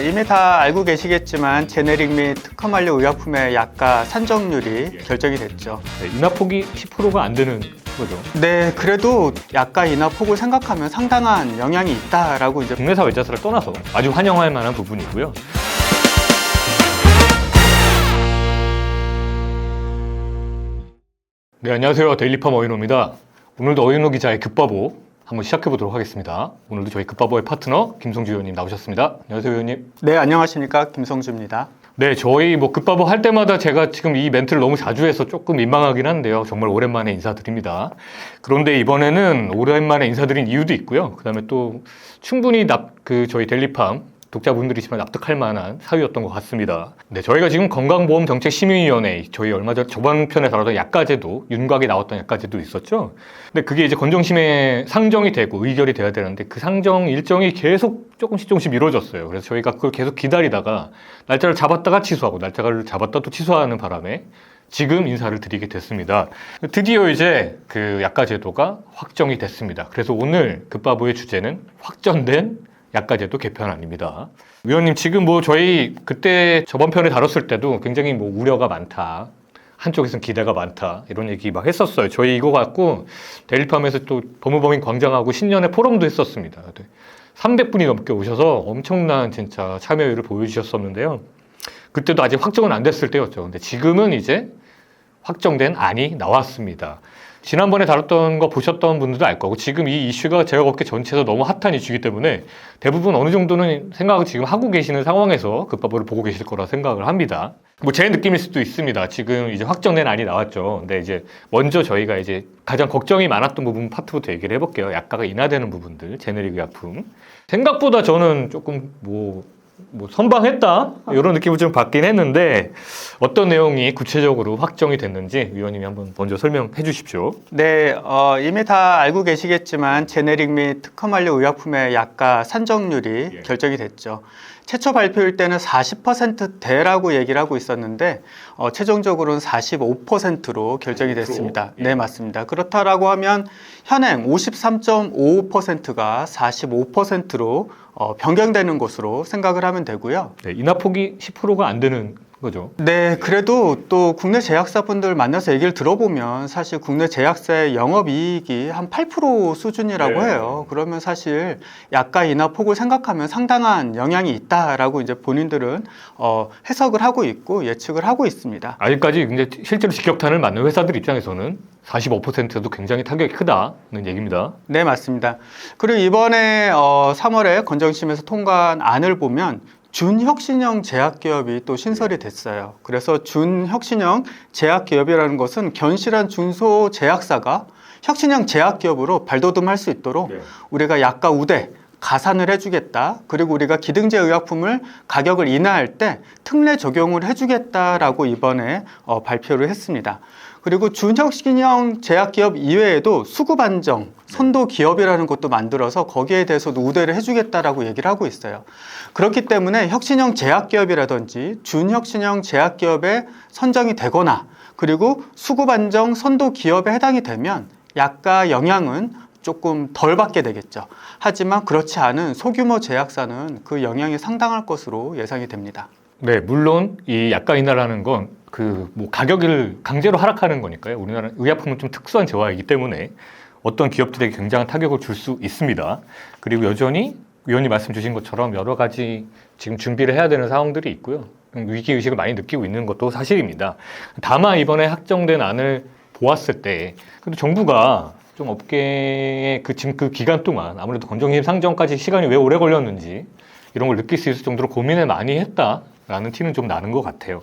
이미 다 알고 계시겠지만 제네릭 및 특허 만료 의약품의 약가 산정률이 결정이 됐죠. 네, 인하폭이 10%가 안 되는 거죠. 네, 그래도 약가 인하 폭을 생각하면 상당한 영향이 있다라고 이제 국내사 외자사를 떠나서 아주 환영할 만한 부분이고요. 네, 안녕하세요. 데일리팜 어인호입니다. 오늘도 어인호 기자의 급바보 한번 시작해 보도록 하겠습니다. 오늘도 저희 급바보의 파트너 김성주 의원님 나오셨습니다. 안녕하세요, 의원님. 네, 안녕하십니까, 김성주입니다. 네, 저희 급바보 할 때마다 제가 지금 이 멘트를 너무 자주 해서 조금 민망하긴 한데요. 정말 오랜만에 인사드립니다. 그런데 이번에는 오랜만에 인사드린 이유도 있고요. 그 다음에 또 충분히 저희 데일리팜 독자분들이시면 납득할 만한 사유였던 것 같습니다. 네, 저희가 지금 건강보험정책심의위원회, 저희 얼마 전 저번 편에 다뤘던 약가제도, 윤곽이 나왔던 약가제도 있었죠. 근데 그게 이제 건정심에 상정이 되고 의결이 돼야 되는데 그 상정 일정이 계속 조금씩 미뤄졌어요. 그래서 저희가 그걸 계속 기다리다가 날짜를 잡았다가 취소하고 날짜를 잡았다 또 취소하는 바람에 지금 인사를 드리게 됐습니다. 드디어 이제 그 약가제도가 확정이 됐습니다. 그래서 오늘 급바보의 주제는 확정된 약가제도 개편안입니다. 위원님, 지금 저희 그때 저번 편에 다뤘을 때도 굉장히 우려가 많다. 한쪽에서는 기대가 많다. 이런 얘기 막 했었어요. 저희 이거 갖고 데일리팜에서 또 법무법인 광장하고 신년회 포럼도 했었습니다. 300분이 넘게 오셔서 엄청난 진짜 참여율을 보여주셨었는데요. 그때도 아직 확정은 안 됐을 때였죠. 근데 지금은 이제 확정된 안이 나왔습니다. 지난번에 다뤘던 거 보셨던 분들도 알 거고 지금 이 이슈가 제약업계 전체에서 너무 핫한 이슈이기 때문에 대부분 어느 정도는 생각을 지금 하고 계시는 상황에서 급바보를 보고 계실 거라 생각을 합니다. 제 느낌일 수도 있습니다. 지금 이제 확정된 안이 나왔죠. 근데 이제 먼저 저희가 이제 가장 걱정이 많았던 부분 파트부터 얘기를 해볼게요. 약가가 인하되는 부분들, 제네릭 의약품. 생각보다 저는 조금 선방했다? 이런 느낌을 좀 받긴 했는데 어떤 내용이 구체적으로 확정이 됐는지 위원님이 한번 먼저 설명해 주십시오. 네, 이미 다 알고 계시겠지만 제네릭 및 특허 만료 의약품의 약가 산정률이 결정이 됐죠. 최초 발표일 때는 40%대라고 얘기를 하고 있었는데 최종적으로는 45%로 결정이 됐습니다. 네, 맞습니다. 그렇다라고 하면 현행 53.55%가 45%로 변경되는 것으로 생각을 하면 되고요. 네, 인하폭이 10%가 안 되는 거죠. 네, 그래도 또 국내 제약사분들 만나서 얘기를 들어보면 사실 국내 제약사의 영업이익이 한 8% 수준이라고 해요. 그러면 사실 약가 인하 폭을 생각하면 상당한 영향이 있다라고 이제 본인들은 해석을 하고 있고 예측을 하고 있습니다. 아직까지 이제 실제로 직격탄을 맞는 회사들 입장에서는 45%도 굉장히 타격이 크다는 얘기입니다. 네, 맞습니다. 그리고 이번에 3월에 건정심에서 통과한 안을 보면 준혁신형 제약기업이 또 신설이 됐어요. 그래서 준혁신형 제약기업이라는 것은 견실한 중소제약사가 혁신형 제약기업으로 발돋움할 수 있도록 우리가 약가 우대, 가산을 해주겠다. 그리고 우리가 기등재 의약품을 가격을 인하할 때 특례 적용을 해주겠다라고 이번에 발표를 했습니다. 그리고 준혁신형 제약기업 이외에도 수급안정, 선도기업이라는 것도 만들어서 거기에 대해서도 우대를 해주겠다라고 얘기를 하고 있어요. 그렇기 때문에 혁신형 제약기업이라든지 준혁신형 제약기업에 선정이 되거나 그리고 수급안정, 선도기업에 해당이 되면 약가 영향은 조금 덜 받게 되겠죠. 하지만 그렇지 않은 소규모 제약사는 그 영향이 상당할 것으로 예상이 됩니다. 네, 물론 이 약가 인하라는 건 가격을 강제로 하락하는 거니까요. 우리나라 의약품은 좀 특수한 재화이기 때문에 어떤 기업들에게 굉장한 타격을 줄 수 있습니다. 그리고 여전히 위원님 말씀 주신 것처럼 여러 가지 지금 준비를 해야 되는 상황들이 있고요. 위기의식을 많이 느끼고 있는 것도 사실입니다. 다만 이번에 확정된 안을 보았을 때 그래도 정부가 좀 업계의 지금 그 기간 동안 아무래도 건정심 상정까지 시간이 왜 오래 걸렸는지 이런 걸 느낄 수 있을 정도로 고민을 많이 했다라는 티는 좀 나는 것 같아요.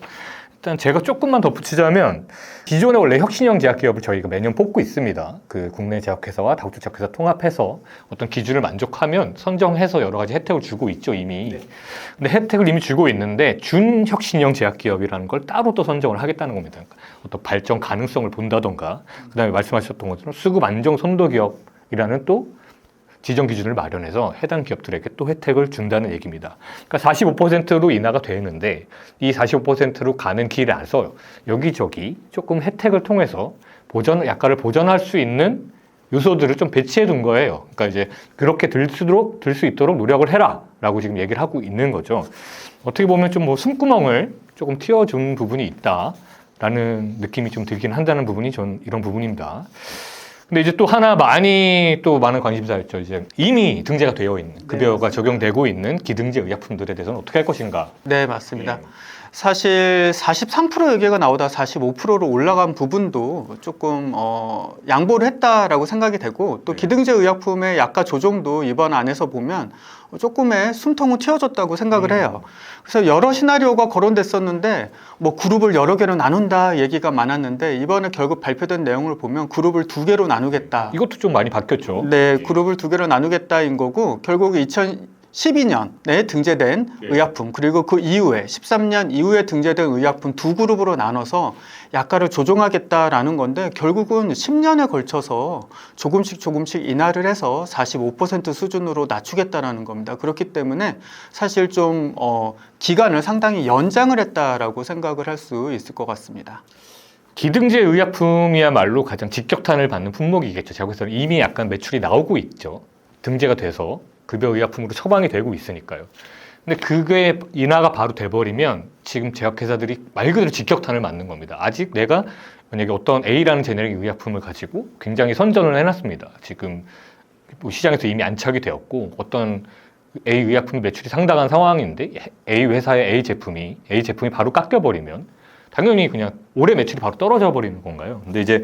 일단 제가 조금만 덧붙이자면 기존에 원래 혁신형 제약기업을 저희가 매년 뽑고 있습니다. 그 국내 제약회사와 다국적 제약회사 통합해서 어떤 기준을 만족하면 선정해서 여러 가지 혜택을 주고 있죠, 이미. 근데 혜택을 이미 주고 있는데 준혁신형 제약기업이라는 걸 따로 또 선정을 하겠다는 겁니다. 그러니까 어떤 발전 가능성을 본다던가 그다음에 말씀하셨던 것처럼 수급 안정 선도기업이라는 또 지정 기준을 마련해서 해당 기업들에게 또 혜택을 준다는 얘기입니다. 그러니까 45%로 인하가 되는데 이 45%로 가는 길에서 여기저기 조금 혜택을 통해서 약가를 보전할 수 있는 요소들을 좀 배치해 둔 거예요. 그러니까 이제 그렇게 들 수 있도록 노력을 해라라고 지금 얘기를 하고 있는 거죠. 어떻게 보면 좀 뭐 숨구멍을 조금 틔워준 부분이 있다라는 느낌이 좀 들긴 한다는 부분이 전 이런 부분입니다. 근데 이제 또 하나 많은 관심사였죠. 이제 이미 등재가 되어 있는 급여가 적용되고 있는 기등재 의약품들에 대해서는 어떻게 할 것인가. 네, 맞습니다. 예. 사실 43% 얘기가 나오다 45%로 올라간 부분도 조금 양보를 했다라고 생각이 되고 또 네. 기등재 의약품의 약가 조정도 이번 안에서 보면 조금의 숨통은 틔워졌다고 생각을 해요. 그래서 여러 시나리오가 거론됐었는데 뭐 그룹을 여러 개로 나눈다 얘기가 많았는데 이번에 결국 발표된 내용을 보면 그룹을 2개로 나누겠다. 이것도 좀 많이 바뀌었죠. 네, 그룹을 2개로 나누겠다인 거고 결국 2012년에 등재된 예. 의약품 그리고 그 이후에 13년 이후에 등재된 의약품 2그룹으로 나눠서 약가를 조정하겠다라는 건데 결국은 10년에 걸쳐서 조금씩 인하를 해서 45% 수준으로 낮추겠다라는 겁니다. 그렇기 때문에 사실 좀 기간을 상당히 연장을 했다라고 생각을 할 수 있을 것 같습니다. 기등재 의약품이야말로 가장 직격탄을 받는 품목이겠죠. 제가 보기에는 이미 약간 매출이 나오고 있죠. 등재가 돼서 급여 의약품으로 처방이 되고 있으니까요. 근데 그게 인하가 바로 돼버리면 지금 제약회사들이 말 그대로 직격탄을 맞는 겁니다. 아직 내가 만약에 어떤 A라는 제네릭 의약품을 가지고 굉장히 선전을 해놨습니다. 지금 뭐 시장에서 이미 안착이 되었고 어떤 A 의약품 매출이 상당한 상황인데 A 회사의 A 제품이 바로 깎여버리면 당연히 그냥 올해 매출이 바로 떨어져 버리는 건가요? 근데 이제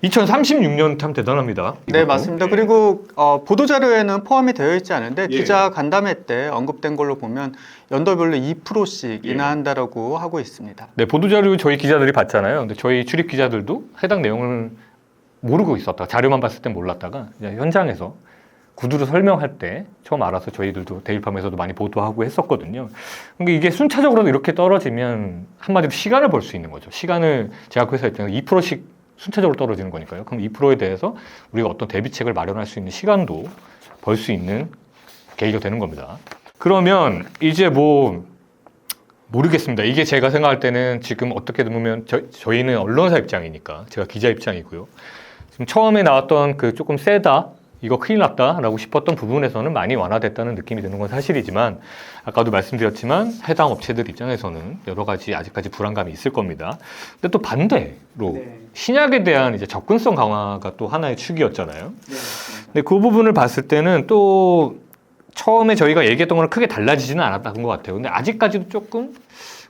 2036년 참 대단합니다. 네, 이것도. 맞습니다. 그리고 보도자료에는 포함이 되어 있지 않은데 예. 기자 간담회 때 언급된 걸로 보면 연도별로 2%씩 예. 인하한다라고 하고 있습니다. 네, 보도자료 저희 기자들이 봤잖아요. 근데 저희 출입 기자들도 해당 내용을 모르고 있었다가 자료만 봤을 땐 몰랐다가 이제 현장에서 구두로 설명할 때 처음 알아서 저희들도 데일팜에서도 많이 보도하고 했었거든요. 그러니까 이게 순차적으로 이렇게 떨어지면 한마디로 시간을 벌 수 있는 거죠. 시간을 제약회사 입장에서 2%씩 순차적으로 떨어지는 거니까요. 그럼 2%에 대해서 우리가 어떤 대비책을 마련할 수 있는 시간도 벌 수 있는 계기가 되는 겁니다. 그러면 이제 모르겠습니다. 이게 제가 생각할 때는 지금 어떻게 보면 저희는 언론사 입장이니까 제가 기자 입장이고요. 지금 처음에 나왔던 그 조금 세다 이거 큰일 났다라고 싶었던 부분에서는 많이 완화됐다는 느낌이 드는 건 사실이지만 아까도 말씀드렸지만 해당 업체들 입장에서는 여러 가지 아직까지 불안감이 있을 겁니다. 근데 또 반대로 신약에 대한 이제 접근성 강화가 또 하나의 축이었잖아요. 근데 그 부분을 봤을 때는 또 처음에 저희가 얘기했던 거랑 크게 달라지지는 않았던 것 같아요. 근데 아직까지도 조금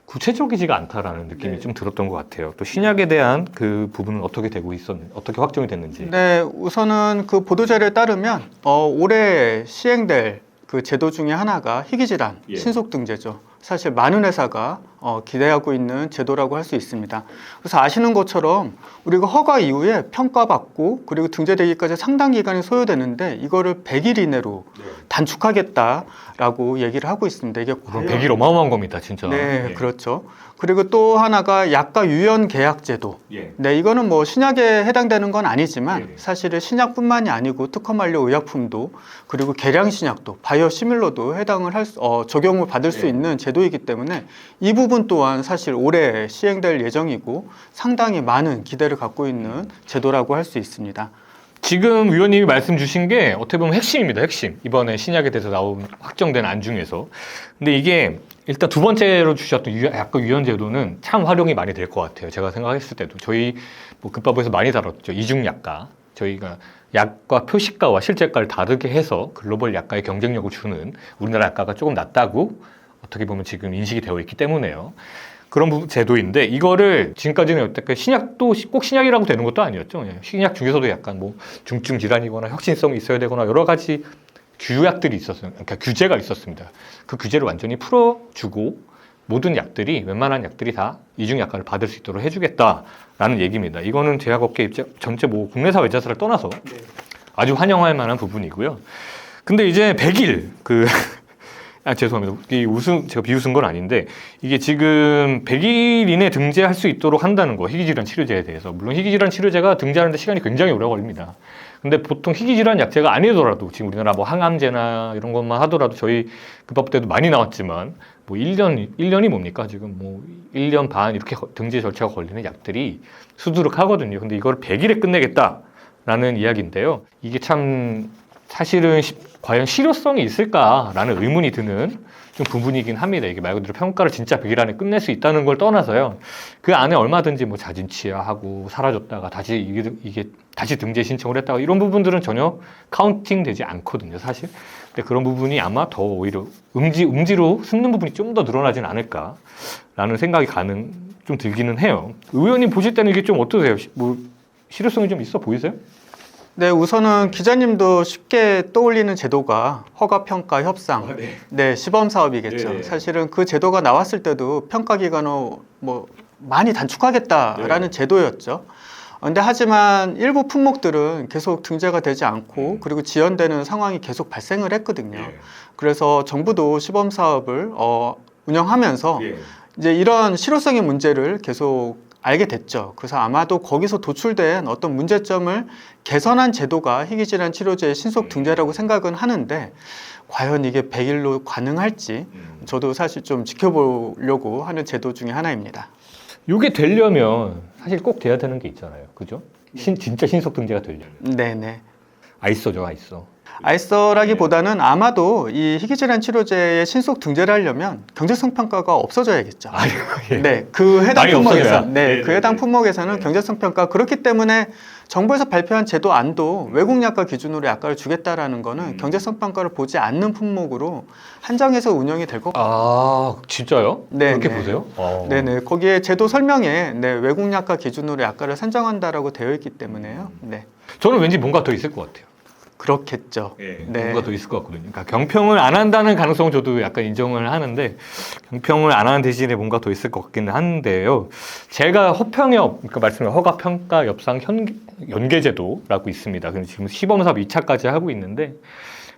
구체적이지가 않다라는 느낌이 좀 들었던 것 같아요. 또 신약에 대한 그 부분은 어떻게 되고 있었는지, 어떻게 확정이 됐는지. 네, 우선은 그 보도자료에 따르면 올해 시행될 그 제도 중에 하나가 희귀질환 예. 신속 등재죠. 사실 많은 회사가 기대하고 있는 제도라고 할 수 있습니다. 그래서 아시는 것처럼 우리가 허가 이후에 평가받고 그리고 등재되기까지 상당 기간이 소요되는데 이거를 100일 이내로 단축하겠다라고 얘기를 하고 있습니다. 이게 그럼 100일 어마어마한 겁니다, 진짜. 네, 예. 그렇죠. 그리고 또 하나가 약가 유연 계약 제도. 예. 네, 이거는 뭐 신약에 해당되는 건 아니지만 예. 사실은 신약뿐만이 아니고 특허 만료 의약품도 그리고 계량 신약도 바이오시밀러도 적용을 받을 수 예. 있는 제도이기 때문에 이 부분 또한 사실 올해 시행될 예정이고 상당히 많은 기대를 갖고 있는 제도라고 할 수 있습니다. 지금 위원님이 말씀 주신 게 어떻게 보면 핵심입니다. 핵심. 이번에 신약에 대해서 나온 확정된 안 중에서. 근데 이게 일단 두 번째로 주셨던 약간 유연 제도는 참 활용이 많이 될 것 같아요. 제가 생각했을 때도. 저희 급밥에서 많이 다뤘죠. 이중 약가. 저희가 약과 표시가와 실제가를 다르게 해서 글로벌 약가의 경쟁력을 주는 우리나라 약가가 조금 낮다고 어떻게 보면 지금 인식이 되어 있기 때문에요. 그런 제도인데 이거를 지금까지는 여태까지 신약도 꼭 신약이라고 되는 것도 아니었죠. 신약 중에서도 약간 뭐 중증 질환이거나 혁신성이 있어야 되거나 여러 가지 규약들이 있었어요. 그러니까 규제가 있었습니다. 그 규제를 완전히 풀어주고 모든 약들이 웬만한 약들이 다 이중 약가를 받을 수 있도록 해주겠다라는 얘기입니다. 이거는 제약업계 입장 전체 국내사 외자사를 떠나서 아주 환영할 만한 부분이고요. 근데 이제 100일 죄송합니다. 제가 비웃은 건 아닌데, 이게 지금 100일 이내 등재할 수 있도록 한다는 거, 희귀질환 치료제에 대해서. 물론 희귀질환 치료제가 등재하는데 시간이 굉장히 오래 걸립니다. 근데 보통 희귀질환 약제가 아니더라도, 지금 우리나라 항암제나 이런 것만 하더라도 저희 급밥 때도 많이 나왔지만, 1년이 뭡니까? 지금 1년 반 이렇게 등재 절차가 걸리는 약들이 수두룩 하거든요. 근데 이걸 100일에 끝내겠다. 있다라는 이야기인데요. 이게 참 사실은 과연 실효성이 있을까라는 의문이 드는 좀 부분이긴 합니다. 이게 말 그대로 평가를 진짜 100일 안에 끝낼 수 있다는 걸 떠나서요. 그 안에 얼마든지 뭐 자진치하하고 사라졌다가 다시 이게 다시 등재 신청을 했다가 이런 부분들은 전혀 카운팅 되지 않거든요, 사실. 근데 그런 부분이 아마 더 오히려 음지로 숨는 부분이 좀 더 늘어나진 않을까라는 생각이 좀 들기는 해요. 의원님 보실 때는 이게 좀 어떠세요? 뭐 실효성이 좀 있어 보이세요? 네, 우선은 기자님도 쉽게 떠올리는 제도가 허가평가 협상, 네, 시범사업이겠죠. 네. 사실은 그 제도가 나왔을 때도 평가기간을 뭐 많이 단축하겠다라는 제도였죠. 근데 하지만 일부 품목들은 계속 등재가 되지 않고 그리고 지연되는 상황이 계속 발생을 했거든요. 그래서 정부도 시범사업을 운영하면서 이제 이런 실효성의 문제를 계속 알게 됐죠. 그래서 아마도 거기서 도출된 어떤 문제점을 개선한 제도가 희귀질환 치료제의 신속 등재라고 생각은 하는데 과연 이게 100일로 가능할지 저도 사실 좀 지켜보려고 하는 제도 중에 하나입니다. 이게 되려면 사실 꼭 돼야 되는 게 있잖아요. 그죠? 진짜 신속 등재가 되려면. 네네. 아이소죠, 아이소. 아이서라기보다는 아마도 이 희귀질환 치료제의 신속 등재를 하려면 경제성 평가가 없어져야겠죠. 네, 그 해당 많이 품목에서, 없어져야? 네, 그 해당 품목에서는 경제성 평가 그렇기 때문에 정부에서 발표한 제도 안도 외국 약가 기준으로 약가를 주겠다라는 거는 경제성 평가를 보지 않는 품목으로 한정해서 운영이 될 것 같아요. 아, 진짜요? 네, 그렇게 네. 보세요? 네네, 거기에 제도 설명에 네, 외국 약가 기준으로 약가를 산정한다라고 되어 있기 때문에요. 네, 저는 왠지 뭔가 더 있을 것 같아요. 그렇겠죠. 네. 뭔가 더 있을 것 같거든요. 그러니까 경평을 안 한다는 가능성은 저도 약간 인정을 하는데 경평을 안 하는 대신에 뭔가 더 있을 것 같기는 한데요. 제가 허평협, 그러니까 말씀드린 허가평가협상 연계제도라고 있습니다. 근데 지금 시범사업 2차까지 하고 있는데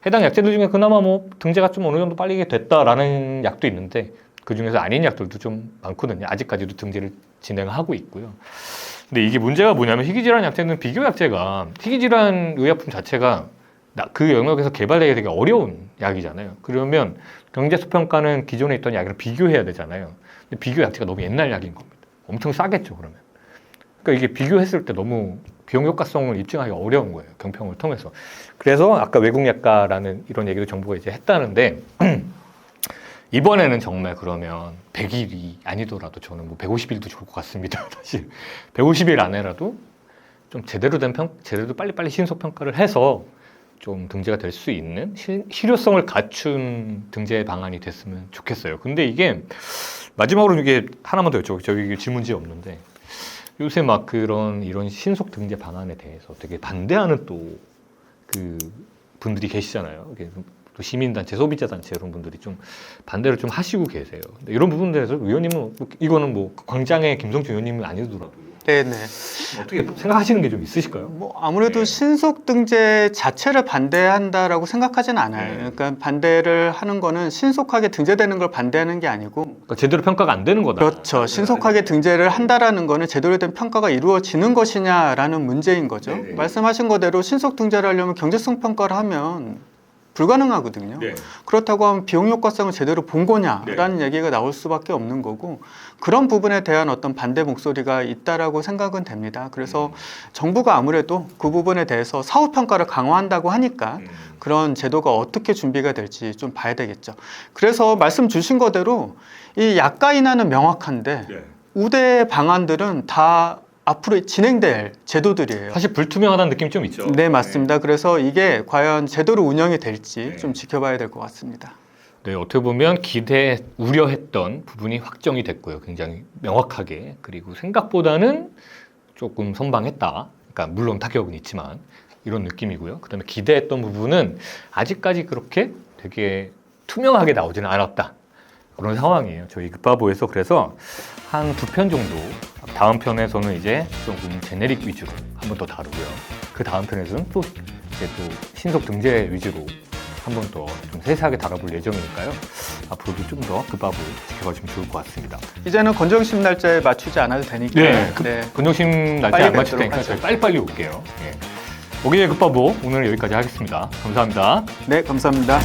해당 약제들 중에 그나마 뭐 등재가 좀 어느 정도 빨리 됐다라는 약도 있는데 그 중에서 아닌 약들도 좀 많거든요. 아직까지도 등재를 진행하고 있고요. 근데 이게 문제가 뭐냐면 희귀질환 약제는 비교 약제가 희귀질환 의약품 자체가 그 영역에서 개발되기 되게 어려운 약이잖아요. 그러면 경제수평가는 기존에 있던 약이랑 비교해야 되잖아요. 근데 비교 약제가 너무 옛날 약인 겁니다. 엄청 싸겠죠, 그러면. 그러니까 이게 비교했을 때 너무 비용 효과성을 입증하기 어려운 거예요, 경평을 통해서. 그래서 아까 외국 약가라는 이런 얘기도 정부가 이제 했다는데 이번에는 정말 그러면 100일이 아니더라도 저는 뭐 150일도 좋을 것 같습니다. 사실 150일 안에라도 좀 제대로 빨리빨리 신속 평가를 해서 좀 등재가 될 수 있는 실효성을 갖춘 등재 방안이 됐으면 좋겠어요. 근데 이게 마지막으로 이게 하나만 더 여쭤볼게요. 저기 질문지 없는데 요새 막 이런 신속 등재 방안에 대해서 되게 반대하는 또 그 분들이 계시잖아요. 또 시민단체, 소비자단체 이런 분들이 좀 반대를 좀 하시고 계세요. 근데 이런 부분에 대해서 의원님은 이거는 뭐 광장의 김성주 의원님은 아니더라도 네네. 어떻게 생각하시는 게 좀 있으실까요? 뭐 아무래도 신속 등재 자체를 반대한다라고 생각하지는 않아요. 그러니까 반대를 하는 거는 신속하게 등재되는 걸 반대하는 게 아니고, 그러니까 제대로 평가가 안 되는 거다. 그렇죠. 신속하게 등재를 한다라는 거는 제대로 된 평가가 이루어지는 것이냐라는 문제인 거죠. 말씀하신 거대로 신속 등재를 하려면 경제성 평가를 하면 불가능하거든요. 그렇다고 하면 비용 효과성을 제대로 본 거냐라는 얘기가 나올 수밖에 없는 거고, 그런 부분에 대한 어떤 반대 목소리가 있다라고 생각은 됩니다. 그래서 정부가 아무래도 그 부분에 대해서 사후 평가를 강화한다고 하니까 그런 제도가 어떻게 준비가 될지 좀 봐야 되겠죠. 그래서 말씀 주신 거대로 이 약가 인하는 명확한데 우대 방안들은 다 앞으로 진행될 제도들이에요. 사실 불투명하다는 느낌이 좀 있죠. 네, 맞습니다. 그래서 이게 과연 제대로 운영이 될지 좀 지켜봐야 될 것 같습니다. 네, 어떻게 보면 우려했던 부분이 확정이 됐고요. 굉장히 명확하게. 그리고 생각보다는 조금 선방했다. 그러니까 물론 타격은 있지만 이런 느낌이고요. 그다음에 기대했던 부분은 아직까지 그렇게 되게 투명하게 나오지는 않았다. 그런 상황이에요. 저희 급바보에서 그래서 한 2편 정도 다음 편에서는 이제 조금 제네릭 위주로 한 번 더 다루고요. 그 다음 편에서는 또 이제 또 신속 등재 위주로 한 번 더 좀 세세하게 다뤄볼 예정이니까요. 앞으로도 좀 더 급바보 지켜봐주면 좋을 것 같습니다. 이제는 건정심 날짜에 맞추지 않아도 되니까. 네, 건조심 날짜 안 맞출 테니까 저희 빨리빨리 올게요. 예. 오기의 급바보 오늘 여기까지 하겠습니다. 감사합니다. 네, 감사합니다.